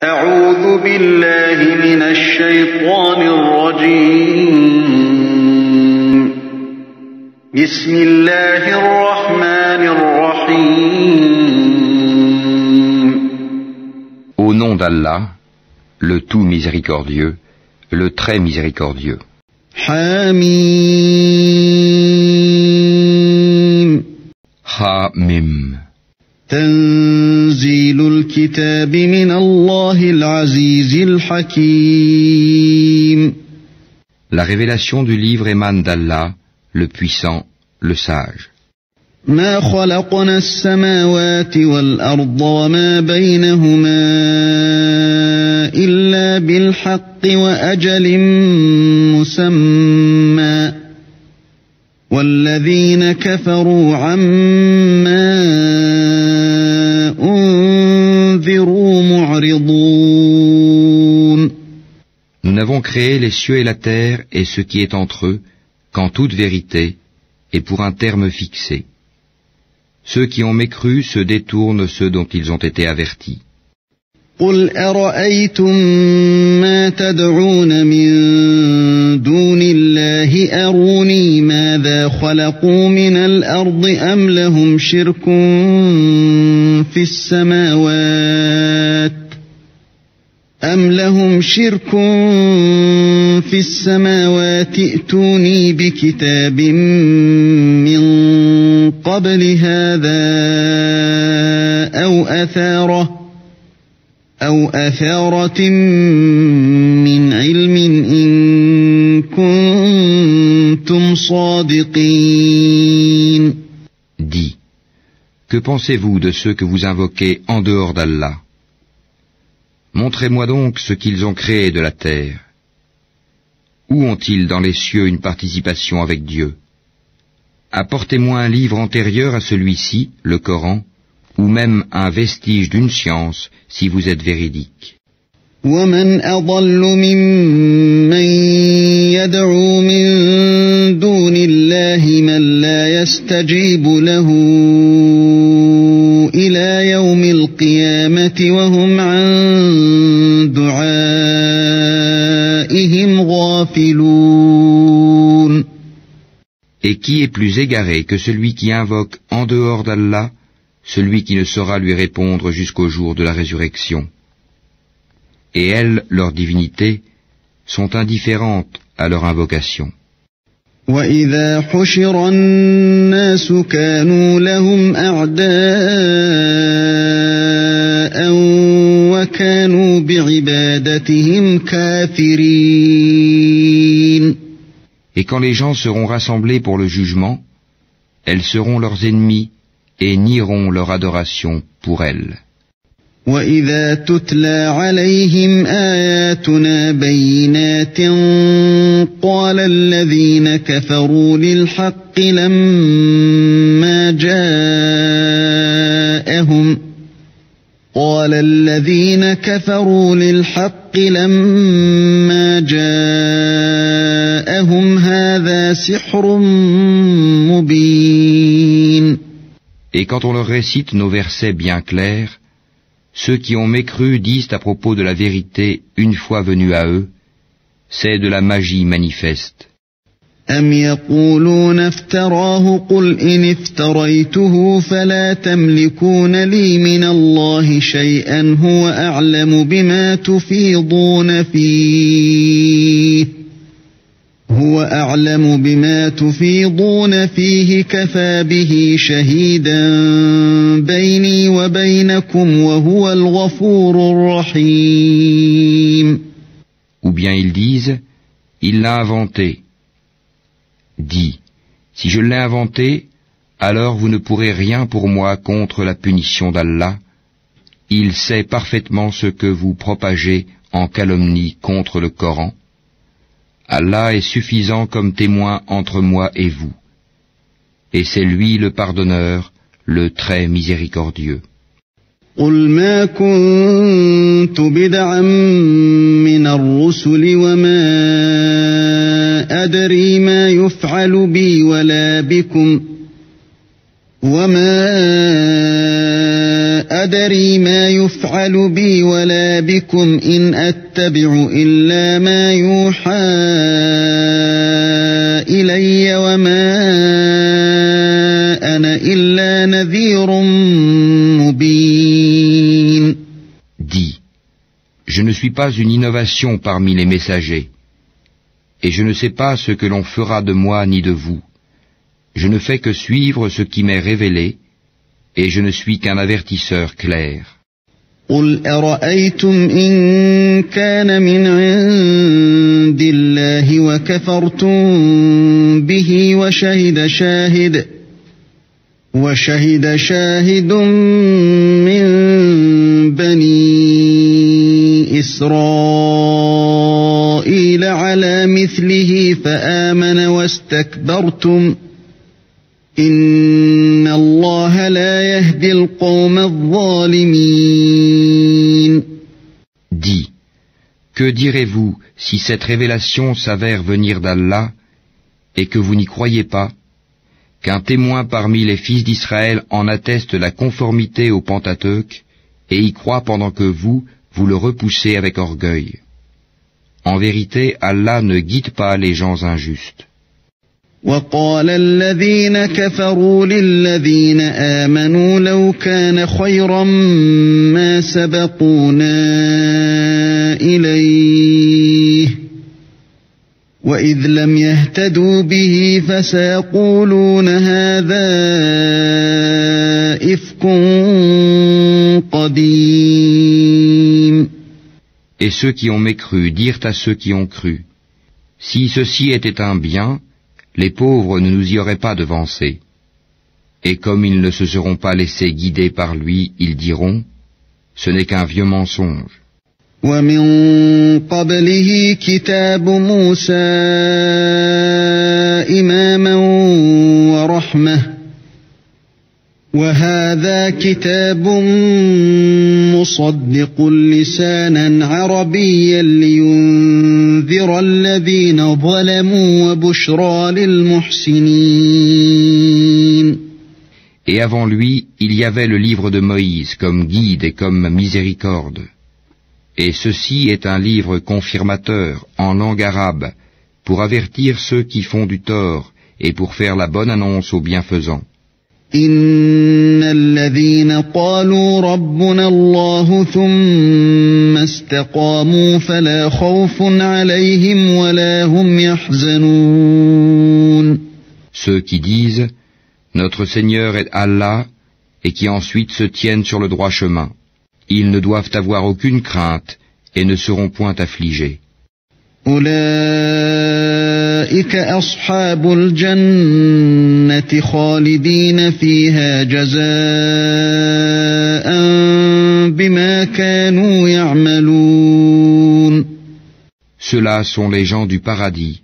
أعوذ بالله من الشيطان الرجيم بسم الله الرحمن الرحيم Au nom d'Allah, le tout miséricordieux, le très miséricordieux. حميم Hamim. تنزيل الكتاب من الله العزيز الحكيم. La révélation du livre émane d'Allah, le puissant, le sage. ما خلقنا السماوات والأرض وما بينهما إلا بالحق وأجل مسمى والذين كفروا عما أنذروا معرضون. Nous n'avons créé les cieux et la terre et ce qui est entre eux qu'en toute vérité et pour un terme fixé. Ceux qui ont mécru se détournent ceux dont ils ont été avertis. قل أرأيتم ما تدعون من دون الله أروني ماذا خلقوا من الأرض أم لهم شرك في السماوات ائتوني بكتاب من قبل هذا أو أثارة من علم إن كنتم صادقين. Dis, que pensez-vous de ceux que vous invoquez en dehors d'Allah? Montrez-moi donc ce qu'ils ont créé de la terre. Où ont-ils dans les cieux une participation avec Dieu? Apportez-moi un livre antérieur à celui-ci, le Coran, ou même un vestige d'une science, si vous êtes véridique. ومن أضل ممن يدعو من دون الله من لا يستجيب له إلى يوم القيامة وهم عن دعائهم غافلون. Et qui est plus égaré que celui qui invoque en dehors d'Allah, celui qui ne saura lui répondre jusqu'au jour de la résurrection? Et elles, leurs divinités, sont indifférentes à leur invocation. وَإِذَا حُشِرَ النَّاسُ كَانُوا لَهُمْ أَعْدَاءً وَكَانُوا بِعِبَادَتِهِمْ كَافِرِينَ. Et quand les gens seront rassemblés pour le jugement, elles seront leurs ennemis et nieront leur adoration pour elles. وَإِذَا تُتْلَى عَلَيْهِمْ آيَاتُنَا بَيِّنَاتٍ قَالَ الَّذِينَ كَفَرُوا لِلْحَقِّ لَمَّا جَاءَهُمْ هَذَا سِحْرٌ مُبِينٌ. Et quand on leur récite nos versets bien clairs, ceux qui ont mécru disent à propos de la vérité une fois venus à eux, c'est de la magie manifeste. أَمْ يَقُولُونَ افْتَرَاهُ قُلْ إِنِ افْتَرَيْتُهُ فَلَا تَمْلِكُونَ لِي مِنَ اللَّهِ شَيْئًا هُوَ أَعْلَمُ بِمَا تُفِيضُونَ فِيهِ كَفَى بِهِ شَهِيدًا بَيْنِي وَبَيْنَكُمْ وَهُوَ الْغَفُورُ الرَّحِيمُ. Ou bien ils disent, il l'a inventé. Dis, si je l'ai inventé, alors vous ne pourrez rien pour moi contre la punition d'Allah. Il sait parfaitement ce que vous propagez en calomnie contre le Coran. Allah est suffisant comme témoin entre moi et vous. Et c'est lui le pardonneur, le très miséricordieux. قُلْ مَا كُنْتُ بِدْعًا مِنَ الرُّسُلِ وَمَا أَدْرِي مَا يُفْعَلُ بِي وَلَا بِكُمْ وما أدري ما يفعل بي ولا بكم إن أتبع إلا ما يوحى إلي وما أنا إلا نذير مبين. Dis, je ne suis pas une innovation parmi les messagers, et je ne sais pas ce que l'on fera de moi ni de vous. Je ne fais que suivre ce qui m'est révélé, et je ne suis qu'un avertisseur clair. قل أرأيتم إن كان من عند الله وكفرتم به وشهد شاهد من بني إسرائيل على مثله فآمن واستكبرتم إن الله لا يهدي القوم الظالمين. Dis, que direz-vous si cette révélation s'avère venir d'Allah et que vous n'y croyez pas, qu'un témoin parmi les fils d'Israël en atteste la conformité au Pentateuque et y croit pendant que vous le repoussez avec orgueil. En vérité, Allah ne guide pas les gens injustes. وقال الذين كفروا للذين آمنوا لو كان خيرا ما سبقونا إليه وإذ لم يهتدوا به فسيقولون هذا إفك قديم. Et ceux qui ont mécru dirent à ceux qui ont cru, si ceci était un bien, les pauvres ne nous y auraient pas devancés. Et comme ils ne se seront pas laissés guider par lui, ils diront, ce n'est qu'un vieux mensonge. ومن قبله كتاب موسى إماما ورحمة وهذا كتاب مصدق لسانا عربيا لينذر الذين ظلموا وبشرى للمحسنين. Et avant lui, il y avait le livre de Moïse comme guide et comme miséricorde. Et ceci est un livre confirmateur en langue arabe pour avertir ceux qui font du tort et pour faire la bonne annonce aux bienfaisants. إن الذين قالوا ربنا الله ثم استقاموا فلا خوف عليهم ولا هم يحزنون. Ceux qui disent notre Seigneur est Allah et qui ensuite se tiennent sur le droit chemin, ils ne doivent avoir aucune crainte et ne seront point affligés. أولئك أصحاب الجنة خالدين فيها جزاء بما كانوا يعملون. Ceux-là sont les gens du paradis,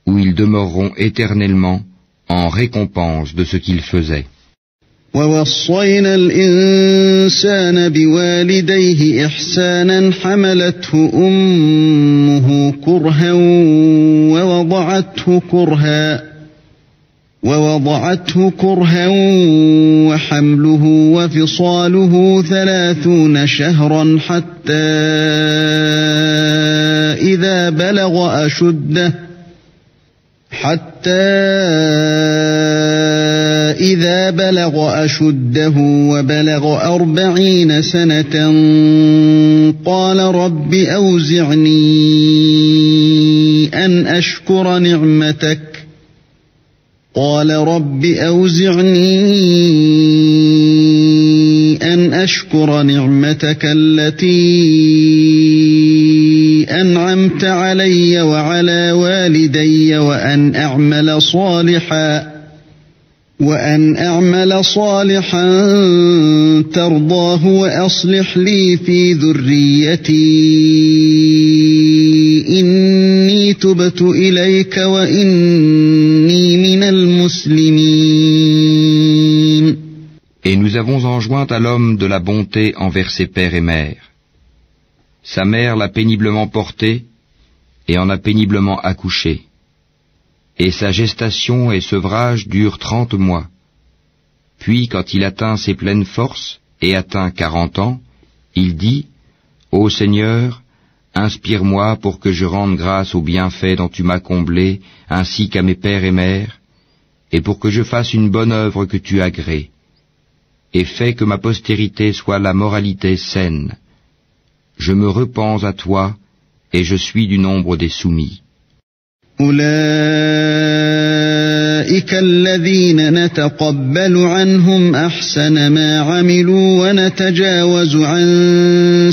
où ils demeureront éternellement en récompense de ce qu'ils faisaient. ووصينا الإنسان بوالديه إحسانا حملته أمه كرها ووضعته كرها وحمله وفصاله 30 شهرا حتى إذا بلغ أشده وبلغ 40 سنة قال رب أوزعني أن أشكر نعمتك التي أنعمت علي وعلى والدي وأن أعمل صالحا ترضاه وأصلح لي في ذريتي إني تبت إليك وإني من المسلمين. Et nous avons enjoint à l'homme de la bonté envers ses pères et mères. Sa mère l'a péniblement porté et en a péniblement accouché. Et sa gestation et sevrage durent 30 mois. Puis quand il atteint ses pleines forces et atteint 40 ans, il dit, Ô Seigneur, inspire-moi pour que je rende grâce aux bienfaits dont tu m'as comblé, ainsi qu'à mes pères et mères, et pour que je fasse une bonne œuvre que tu agrées, et fais que ma postérité soit la moralité saine. Je me repens à toi, et je suis du nombre des soumis. أولئك الذين نتقبل عنهم أحسن ما عملوا ونتجاوز عن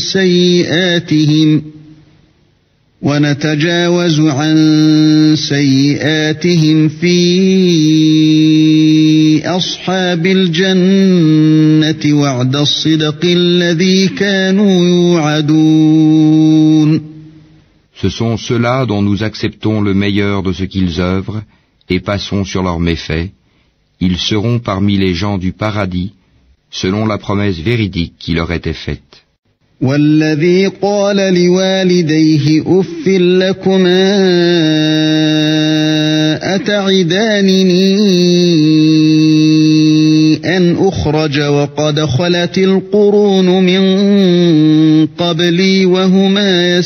سيئاتهم في أصحاب الجنة وعد الصدق الذي كانوا يوعدون. Ce sont ceux-là dont nous acceptons le meilleur de ce qu'ils œuvrent et passons sur leurs méfaits. Ils seront parmi les gens du paradis, selon la promesse véridique qui leur était faite. والذي قال لوالديه أف لكما أتعدانني أن أخرج وقد خلت القرون من قبلي وهما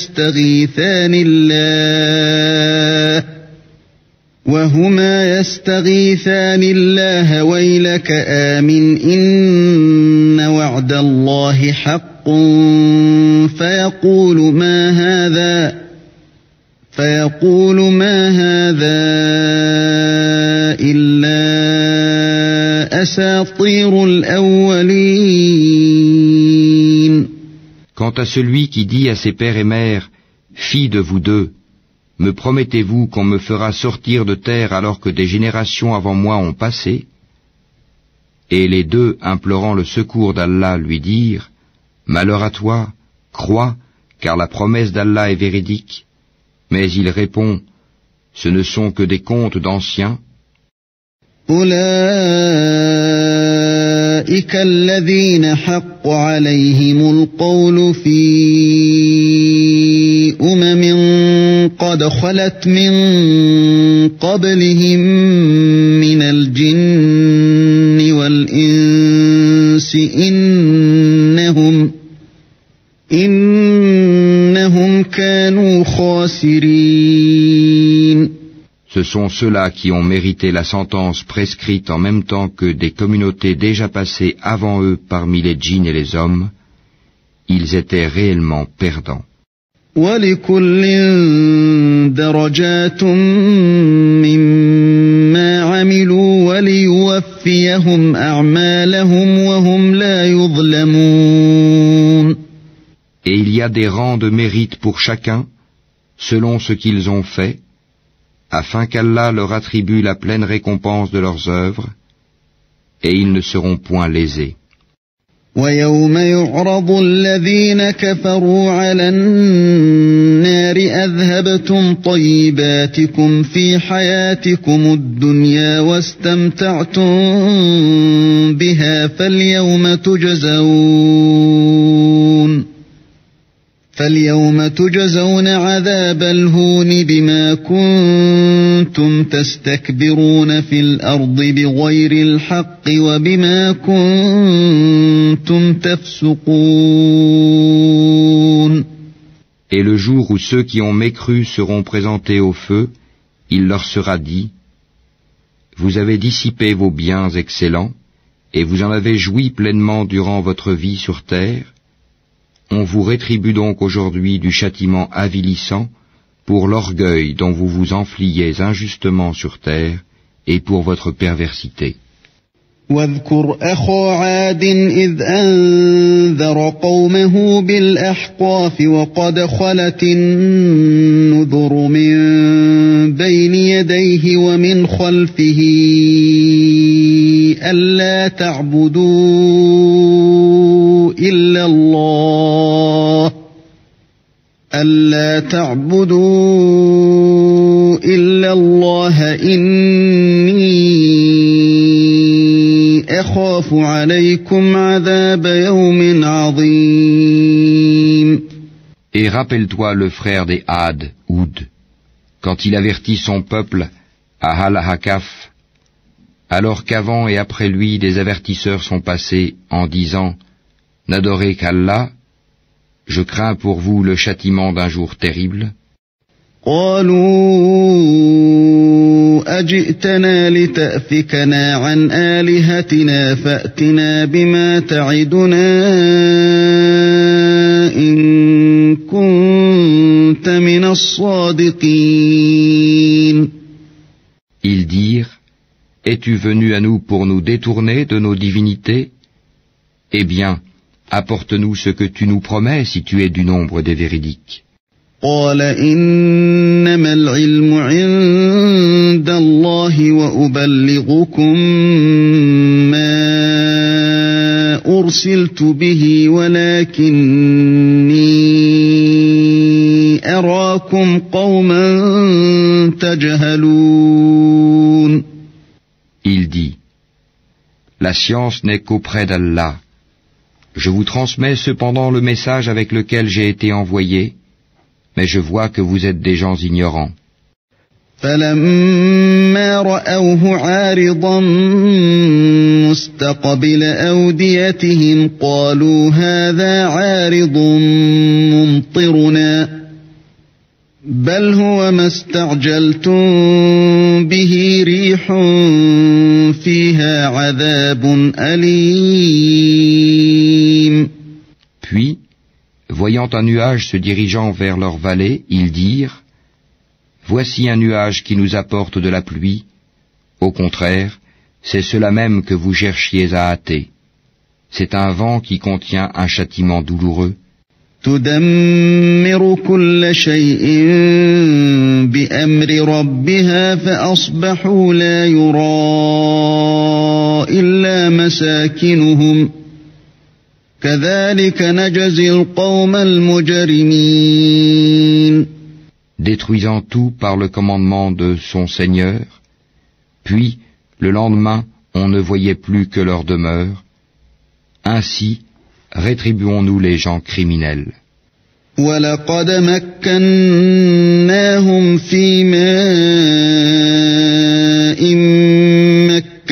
يستغيثان الله ويلك آمن إن وعد الله حق فيقول ما هذا إلا أساطير الأولين. Quant à celui qui dit à ses pères et mères, filles de vous deux, me promettez-vous qu'on me fera sortir de terre alors que des générations avant moi ont passé? Et les deux, implorant le secours d'Allah, lui dirent, malheur à toi, crois, car la promesse d'Allah est véridique. Mais il répond, ce ne sont que des contes d'anciens. أولئك الذين حق عليهم القول في قد خلت من قبلهم من الجن والإنس إنهم كانوا خاسرين. Ce sont ceux-là qui ont mérité la sentence prescrite en même temps que des communautés déjà passées avant eux parmi les djinns et les hommes. Ils étaient réellement perdants. وَلِكُلٍّ دَرَجَاتٌ مِّمَّا عَمِلُوا وَلِيُوَفِّيَهُمْ أَعْمَالَهُمْ وَهُمْ لَا يُظْلَمُونَ. Et il y a des rangs de mérite pour chacun, selon ce qu'ils ont fait, afin qu'Allah leur attribue la pleine récompense de leurs œuvres, et ils ne seront point lésés. وَيَوْمَ يُعْرَضُ الَّذِينَ كَفَرُوا عَلَى النَّارِ أَذْهَبْتُمْ طَيِّبَاتِكُمْ فِي حَيَاتِكُمُ الدُّنْيَا وَاسْتَمْتَعْتُمْ بِهَا فَالْيَوْمَ تُجْزَوْنَ عَذَابَ الْهُونِ بِمَا كُنتُمْ تَسْتَكْبِرُونَ فِي الْأَرْضِ بِغَيْرِ الْحَقِّ وَبِمَا كُنتُمْ تَفْسُقُونَ. Et le jour où ceux qui ont mécru seront présentés au feu, il leur sera dit, vous avez dissipé vos biens excellents, et vous en avez joui pleinement durant votre vie sur terre. On vous rétribue donc aujourd'hui du châtiment avilissant pour l'orgueil dont vous vous enfliez injustement sur terre et pour votre perversité. واذكر أخا عاد إذ أنذر قومه بالأحقاف وقد خلت النذر من بين يديه ومن خلفه ألا تعبدوا إلا الله إني أخاف عليكم عذاب يوم عظيم. Et rappelle-toi le frère des Had, Houd, quand il avertit son peuple à Al-Hakaf, alors qu'avant et après lui des avertisseurs sont passés en disant « N'adorez qu'Allah, je crains pour vous le châtiment d'un jour terrible » قالوا أجئتنا لتأفكنا عن آلهتنا فأتنا بما تعدنا إن كنت من الصادقين. Ils dirent « Es-tu venu à nous pour nous détourner de nos divinités ? Eh bien, apporte-nous ce que tu nous promets si tu es du nombre des véridiques. » قال إنما العلم عند الله وأبلغكم ما أرسلت به ولكني أراكم قوما تجهلون. Il dit « La science n'est qu'auprès d'Allah. Je vous transmets cependant le message avec lequel j'ai été envoyé, mais je vois que vous êtes des gens ignorants. فلما رأوه عارضا مستقبل أوديتهم قالوا هذا عارض ممطرنا بل هو ما استعجلتم به ريح فيها عذاب أليم. Puis, voyant un nuage se dirigeant vers leur vallée, ils dirent « Voici un nuage qui nous apporte de la pluie. Au contraire, c'est cela même que vous cherchiez à hâter. C'est un vent qui contient un châtiment douloureux. » تدمر كل شيء بأمر ربها فأصبحوا لا يرى إلا مساكنهم كذلك نجزي القوم المجرمين. Détruisant tout par le commandement de son Seigneur, puis, le lendemain, on ne voyait plus que leur demeure. Ainsi, rétribuons-nous les gens criminels. وَلَقَدْ مَكَّنَّاهُمْ فِي مَاءٍ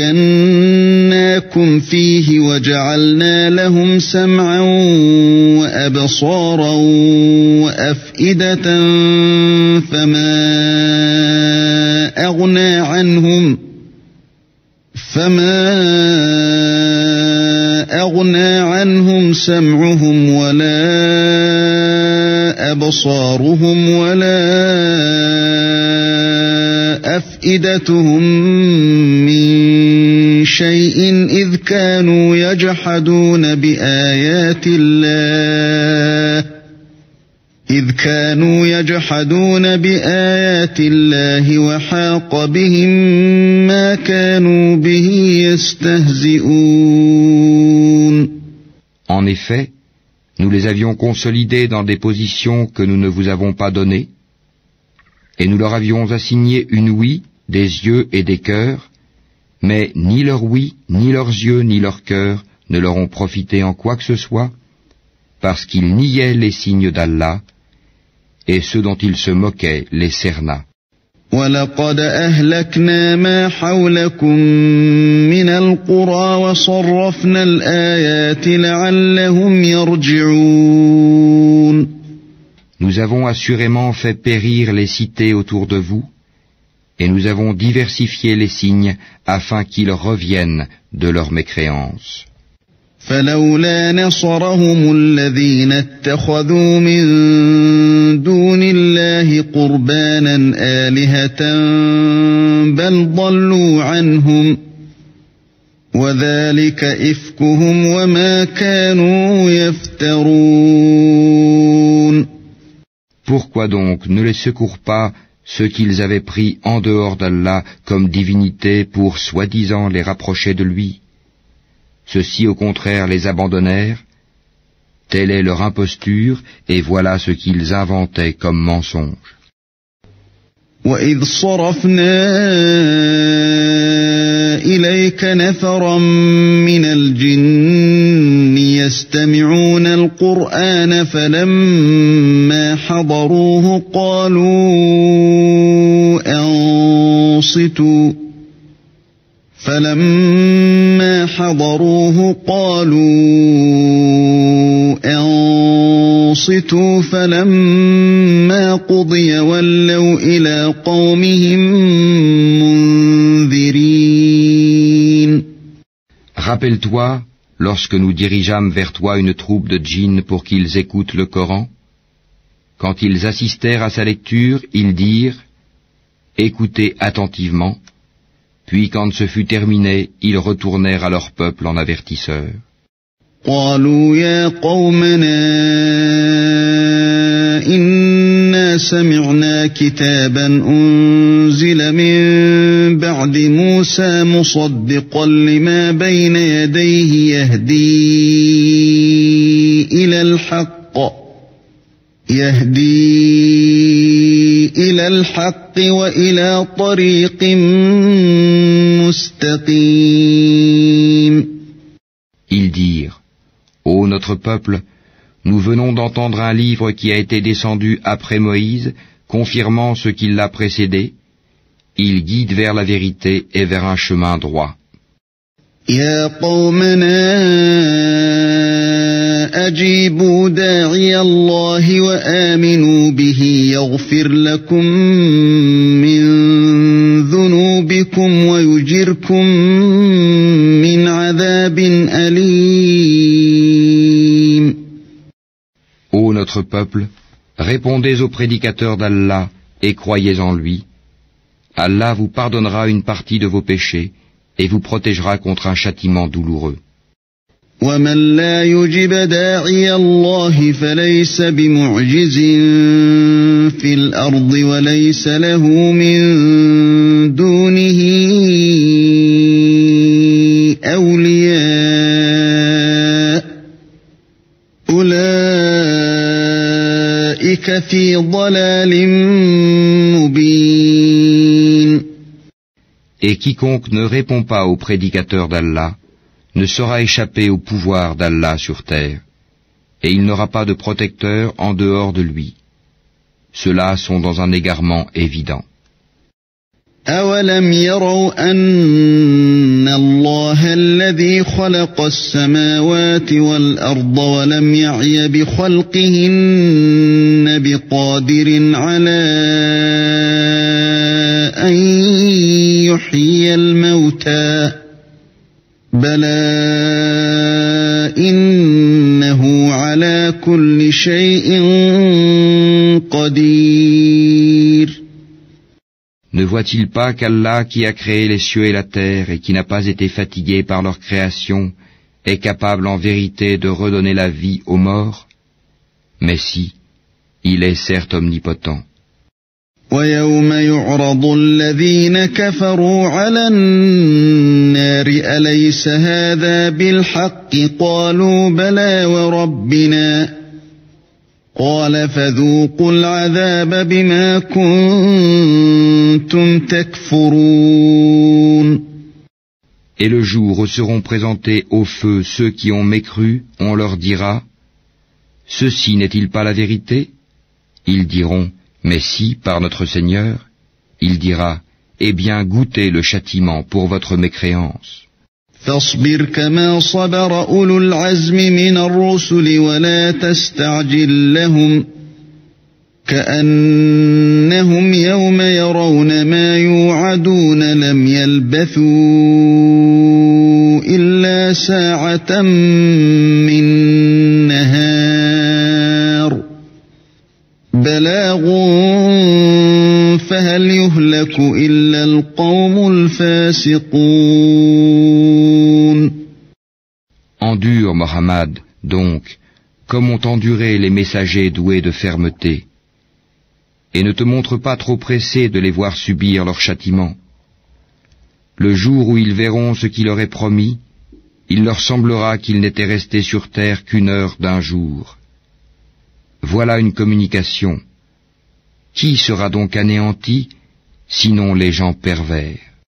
مَكَّنَّاكُمْ فِيهِ وَجَعَلْنَا لَهُمْ سَمْعًا وَأَبْصَارًا وَأَفْئِدَةً فَمَا أغنى عنهم سمعهم ولا أبصارهم ولا أفئدتهم من شيء إذ كانوا يجحدون بآيات الله وحاق بهم ما كانوا به يستهزئون. En effet, nous les avions consolidés dans des positions que nous ne vous avons pas données, et nous leur avions assigné une ouïe, des yeux et des cœurs, mais ni leur ouïe, ni leurs yeux, ni leurs cœurs ne leur ont profité en quoi que ce soit, parce qu'ils niaient les signes d'Allah, et ceux dont ils se moquaient les cerna. وَلَقَدْ أَهْلَكْنَا مَا حَوْلَكُمْ مِنَ الْقُرَى وَصَرَّفْنَا الْآيَاتِ لَعَلَّهُمْ يَرْجِعُونَ. Nous avons assurément fait périr les cités autour de vous, et nous avons diversifié les signes afin qu'ils reviennent de leur mécréance. فلولا نصرهم الذين اتخذوا من دون الله قربانا آلهة بل ضلوا عنهم وذلك إفكهم وما كانوا يفترون. Pourquoi donc ne les secourent pas ceux qu'ils avaient pris en dehors d'Allah comme divinités pour soi-disant les rapprocher de lui? Ceux-ci au contraire les abandonnèrent, telle est leur imposture, et voilà ce qu'ils inventaient comme mensonge. وَإِذْ صَرَفْنَا إِلَيْكَ نَفَرًا مِنَ الْجِنِّ يَسْتَمِعُونَ الْقُرْآنَ فَلَمَّا حَضَرُوهُ قَالُوا فلما حضروه قالوا أنصتوا فلما قضي ولوا إلى قومهم منذرين. Rappelle-toi, lorsque nous dirigeâmes vers toi une troupe de djinns pour qu'ils écoutent le Coran, quand ils assistèrent à sa lecture, ils dirent « Écoutez attentivement », puis quand ce fut terminé, ils retournèrent à leur peuple en avertisseurs. قالوا يا قومنا إنا سمعنا كتابا أنزل من بعد موسى مصدقا لما بين يديه يهدي إلى الحق وإلى طريق مستقيم. Ils dirent, Ô notre peuple, nous venons d'entendre un livre qui a été descendu après Moïse, confirmant ce qui l'a précédé. Il guide vers la vérité et vers un chemin droit. يا قومنا أجيبوا داعي الله وآمنوا به يغفر لكم من ذنوبكم ويجركم من عذاب أليم. Ô notre peuple, répondez aux prédicateurs d'Allah et croyez en lui. Allah vous pardonnera une partie de vos péchés et vous protégera contre un châtiment douloureux. ومن لا يجب داعي الله فليس بمعجز في الأرض وليس له من دونه أولياء أولئك في ضلال مبين. Et quiconque ne répond pas aux prédicateurs d'Allah ne saura échapper au pouvoir d'Allah sur terre, et il n'aura pas de protecteur en dehors de lui. Ceux-là sont dans un égarement évident. أَوَلَمْ يَرَوْا أَنَّ اللَّهَ الَّذِي خَلَقَ السَّمَاوَاتِ وَالْأَرْضَ وَلَمْ يَعْيَ بِخَلْقِهِنَّ بِقَادِرٍ عَلَى أَن يُحْيِيَ الْمَوْتَى بَلَى إِنَّهُ عَلَى كُلِّ شَيْءٍ قَدِيرٌ. Ne voit-il pas qu'Allah qui a créé les cieux et la terre et qui n'a pas été fatigué par leur création est capable en vérité de redonner la vie aux morts? Mais si, il est certes omnipotent. وَيَوْمَ يُعْرَضُ الَّذِينَ كَفَرُوا عَلَى النَّارِ أَلَيْسَ هَذَا بِالْحَقِّ قَالُوا بَلَى وَرَبِّنَا قَالَ فَذُوقُوا الْعَذَابَ بِمَا كُنتُمْ تَكْفُرُونَ. Et le jour où seront présentés au feu ceux qui ont mécru, on leur dira, ceci n'est-il pas la vérité? Ils diront, mais si, par notre Seigneur. Il dira, eh bien, goûtez le châtiment pour votre mécréance. فاصبر كما صبر أولو العزم من الرسل ولا تستعجل لهم كأنهم يوم يرون ما يوعدون لم يلبثوا إلا ساعة من نهار بلاغ فهل يهلك إلا القوم الفاسقون. Endure, Mohammed, donc, comme ont enduré les messagers doués de fermeté, et ne te montre pas trop pressé de les voir subir leur châtiment. Le jour où ils verront ce qui leur est promis, il leur semblera qu'ils n'étaient restés sur terre qu'une heure d'un jour. Voilà une communication. Qui sera donc anéanti, sinon les gens pervers?